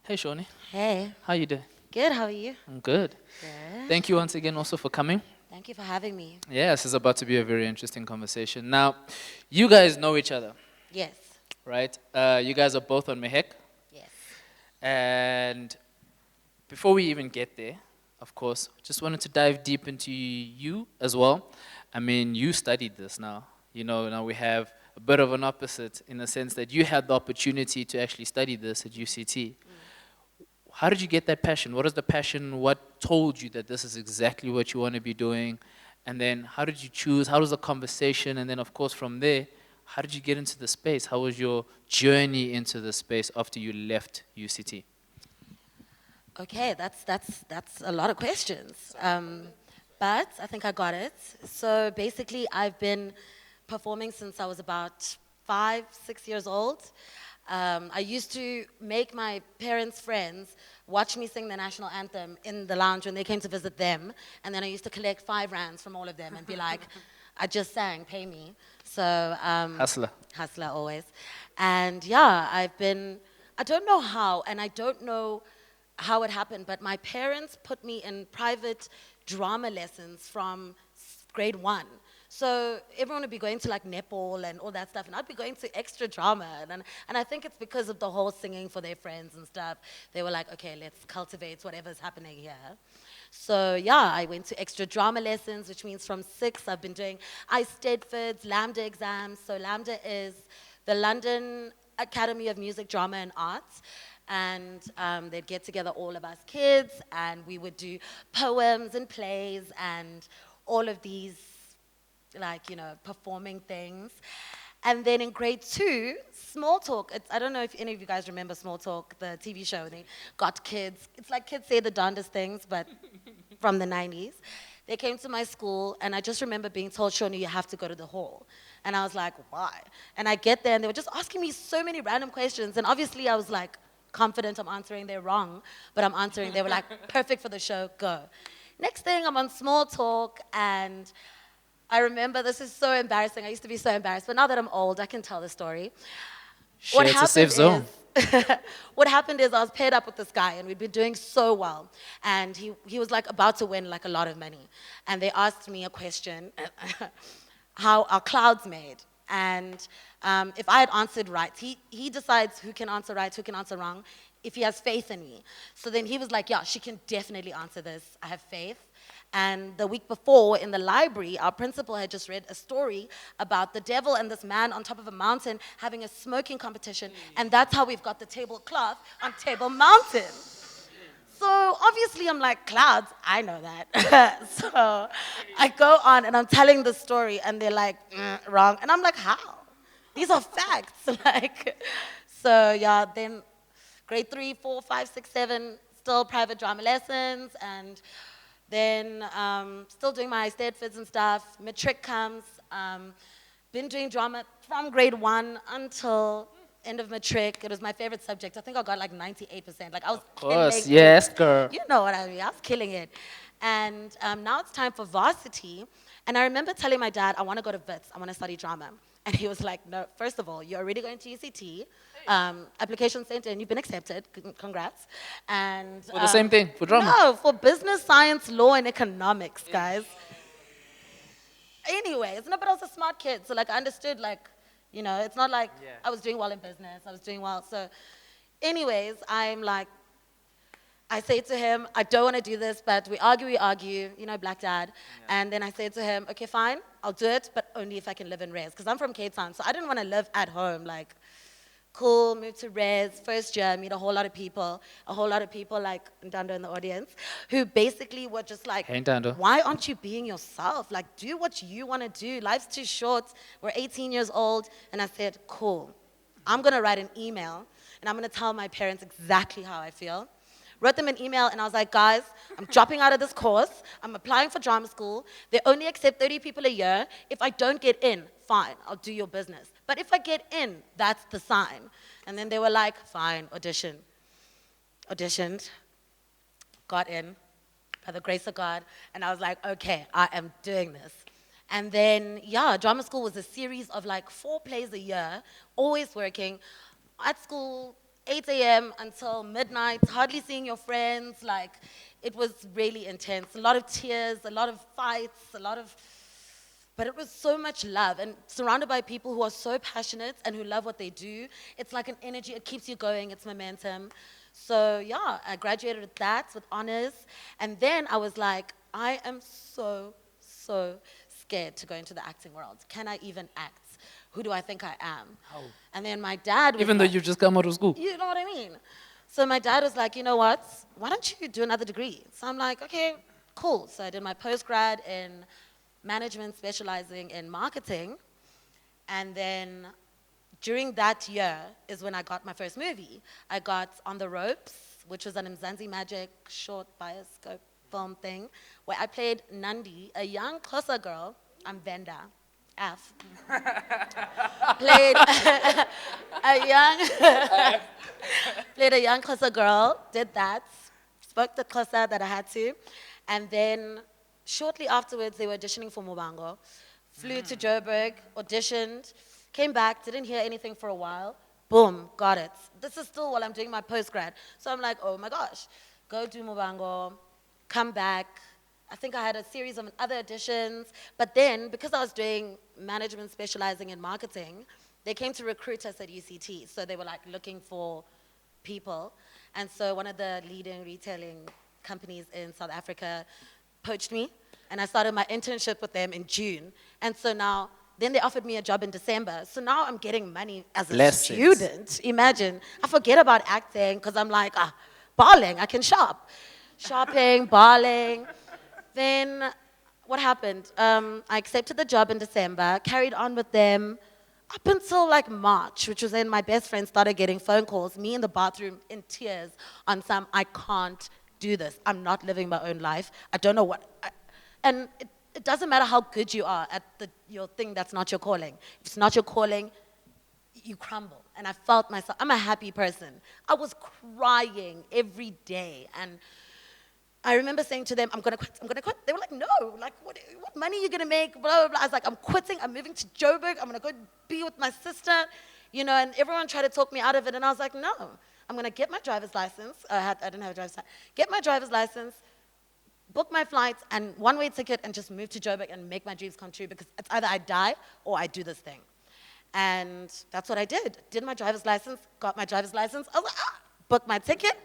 Hey, Shoni. Hey, How you doing? good. How are you? I'm good. Good. Thank you once again also for coming. Thank you for having me. Yeah, this is about to be a very interesting conversation. Now, you guys know each other, Yes. right? You guys are both on Mehek. Yes. And before we even get there, of course, just wanted to dive deep into you as well. I mean, you studied this now. Now we have a bit of an opposite in the sense that you had the opportunity to actually study this at UCT. How did you get that passion? What is the passion? What told you that this is exactly what you want to be doing? And then how did you choose? How was the conversation? And then, of course, from there, how did you get into the space? How was your journey into the space after you left UCT? Okay, that's a lot of questions. But I think I got it. So basically, I've been performing since I was about 5, 6 years old. I used to make my parents' friends watch me sing the national anthem in the lounge when they came to visit them, and then I used to collect 5 rands from all of them and be like, "I just sang, pay me." So Hustler. hustler always, and yeah, I've been. I don't know how, and I don't know how it happened, but my parents put me in private drama lessons from grade 1. So everyone would be going to like netball and all that stuff, and I'd be going to extra drama. And I think it's because of the whole singing for their friends and stuff. They were like, okay, let's cultivate whatever's happening here. So yeah, I went to extra drama lessons, which means from 6, I've been doing isiThembiso's Lambda exams. So Lambda is the London Academy of Music, Drama and Arts. And they'd get together all of us kids, and we would do poems and plays and all of these, like, performing things. And then in grade 2, Small Talk. I don't know if any of you guys remember Small Talk, the TV show. They got kids. It's like Kids Say the Darndest Things, but from the 90s. They came to my school, and I just remember being told, Shoni, you have to go to the hall. And I was like, why? And I get there, and they were just asking me so many random questions. And obviously, I was like, confident I'm answering, they're wrong, but I'm answering. They were like, perfect for the show, go. Next thing, I'm on Small Talk, and I remember, this is so embarrassing. I used to be so embarrassed, but now that I'm old, I can tell the story. What Share, it's a safe happened zone. is, what happened is I was paired up with this guy, and we'd been doing so well. And he was like about to win like a lot of money. And they asked me a question, how are clouds made? And if I had answered right, he decides who can answer right, who can answer wrong, if he has faith in me. So then he was like, yeah, she can definitely answer this. I have faith. And the week before in the library, our principal had just read a story about the devil and this man on top of a mountain having a smoking competition. And that's how we've got the tablecloth on Table Mountain. So obviously I'm like, clouds, I know that. So I go on and I'm telling the story, and they're like, wrong. And I'm like, how? These are facts. Like, so yeah, then grade 3, 4, 5, 6, 7, still private drama lessons, and then still doing my steadfords and stuff. Matric comes, been doing drama from grade 1 until end of matric. It was my favorite subject. I think I got like 98%. Like, I was Of course, killing it. yes, girl. You know what I mean? I was killing it. And now it's time for varsity. And I remember telling my dad, I want to go to Wits. I want to study drama. And he was like, no, first of all, you're already going to UCT. Application sent in, you've been accepted. Congrats. And For the same thing, for drama. no, for business, science, law, and economics, guys. Anyways, no, but I was a smart kid, so like I understood, like, it's not like I was doing well in business. I was doing well. So, anyways, I'm like, I say to him, I don't want to do this, but we argue, black dad. Yeah. And then I say to him, okay, fine, I'll do it, but only if I can live in Res, because I'm from Cape Town, so I didn't want to live at home, like, cool, move to Res, first year, meet a whole lot of people like Ndando in the audience, who basically were just like, Hey, Ndando. why aren't you being yourself? Like, do what you want to do. Life's too short. We're 18 years old. And I said, cool, I'm going to write an email, and I'm going to tell my parents exactly how I feel. Wrote them an email, and I was like, guys, I'm dropping out of this course. I'm applying for drama school. They only accept 30 people a year. If I don't get in, fine, I'll do your business. But if I get in, that's the sign. And then they were like, fine, audition. Auditioned, got in, by the grace of God. And I was like, okay, I am doing this. And then, yeah, drama school was a series of like 4 plays a year, always working. At school, 8 a.m. until midnight, hardly seeing your friends. Like, it was really intense. A lot of tears, a lot of fights, but it was so much love and surrounded by people who are so passionate and who love what they do. It's like an energy, it keeps you going, it's momentum. So yeah, I graduated with that, with honors. And then I was like, I am so scared to go into the acting world. Can I even act? Who do I think I am? How? And then my dad was Even though like, you've just come out of school. you know what I mean? So my dad was like, you know what? Why don't you do another degree? So I'm like, okay, cool. So I did my postgrad in management, specializing in marketing. And then during that year is when I got my first movie. I got On the Ropes, which was an Mzansi Magic short bioscope film thing, where I played Nandi, a young Xhosa girl. I'm Venda. F. Played a young played a young Xhosa girl, did that, spoke the Xhosa that I had to, and then shortly afterwards they were auditioning for Muvhango, flew to Joburg, auditioned, came back, didn't hear anything for a while, boom, got it. This is still while I'm doing my postgrad. So I'm like, oh my gosh, go do Muvhango, come back. I think I had a series of other auditions, but then because I was doing management specializing in marketing, they came to recruit us at UCT. So they were like looking for people. And so one of the leading retailing companies in South Africa poached me, and I started my internship with them in June. And so now, then they offered me a job in December. So now I'm getting money as a Blessings. student. Imagine, I forget about acting because I'm like, balling, I can shop. Shopping, balling. Then what happened? I accepted the job in December, carried on with them up until like March, which was when my best friend started getting phone calls, me in the bathroom in tears on some, I can't do this. I'm not living my own life. I don't know what. And it doesn't matter how good you are at your thing that's not your calling. If it's not your calling, you crumble. And I felt myself, I'm a happy person. I was crying every day. And I remember saying to them, I'm gonna quit. They were like, no, like, what money are you gonna make, blah, blah, blah. I was like, I'm quitting, I'm moving to Joburg, I'm gonna go be with my sister, you know, and everyone tried to talk me out of it, and I was like, no, I'm gonna get my driver's license. I didn't have a driver's license. Get my driver's license, book my flights, and one-way ticket, and just move to Joburg and make my dreams come true, because it's either I die or I do this thing. And that's what I did. Did my driver's license, got my driver's license, I was like, booked my ticket,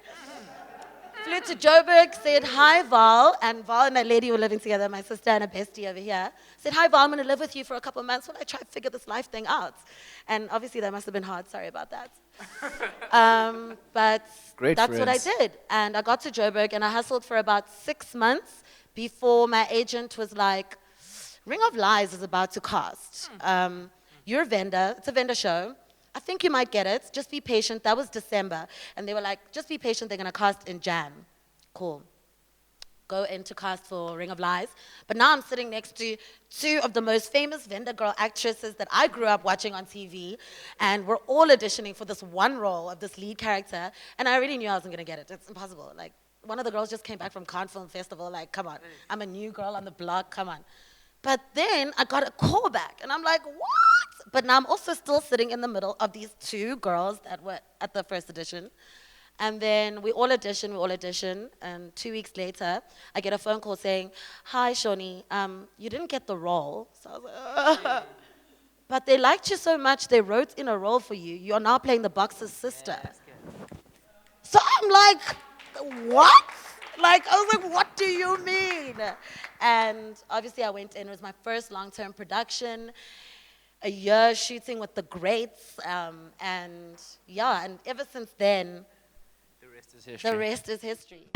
flew to Joburg, said, hi, Val. And Val and a lady were living together, my sister and a bestie over here. Said, hi, Val, I'm going to live with you for a couple of months while I try to figure this life thing out. And obviously, that must have been hard. Sorry about that. But Great that's what I friends. did. And I got to Joburg, and I hustled for about 6 months before my agent was like, Ring of Lies is about to cast. You're a vendor. It's a vendor show. I think you might get it. Just be patient. That was December. And they were like, just be patient. They're going to cast in Jan. Cool. Go in to cast for Ring of Lies. But now I'm sitting next to two of the most famous vendor girl actresses that I grew up watching on TV. And we're all auditioning for this one role of this lead character. And I already knew I wasn't going to get it. It's impossible. Like, one of the girls just came back from Cannes Film Festival. Like, come on. I'm a new girl on the block. Come on. But then I got a call back, and I'm like, what? But now I'm also still sitting in the middle of these two girls that were at the first audition. And then we all audition, and 2 weeks later, I get a phone call saying, hi, Shoni, you didn't get the role. So I was like, ugh. But they liked you so much, they wrote in a role for you. You are now playing the boxer's sister. So I'm like, what? Like, I was like, what do you mean? And obviously I went in, it was my first long-term production, a year shooting with the greats, and yeah, and ever since then, The rest is history. the rest is history.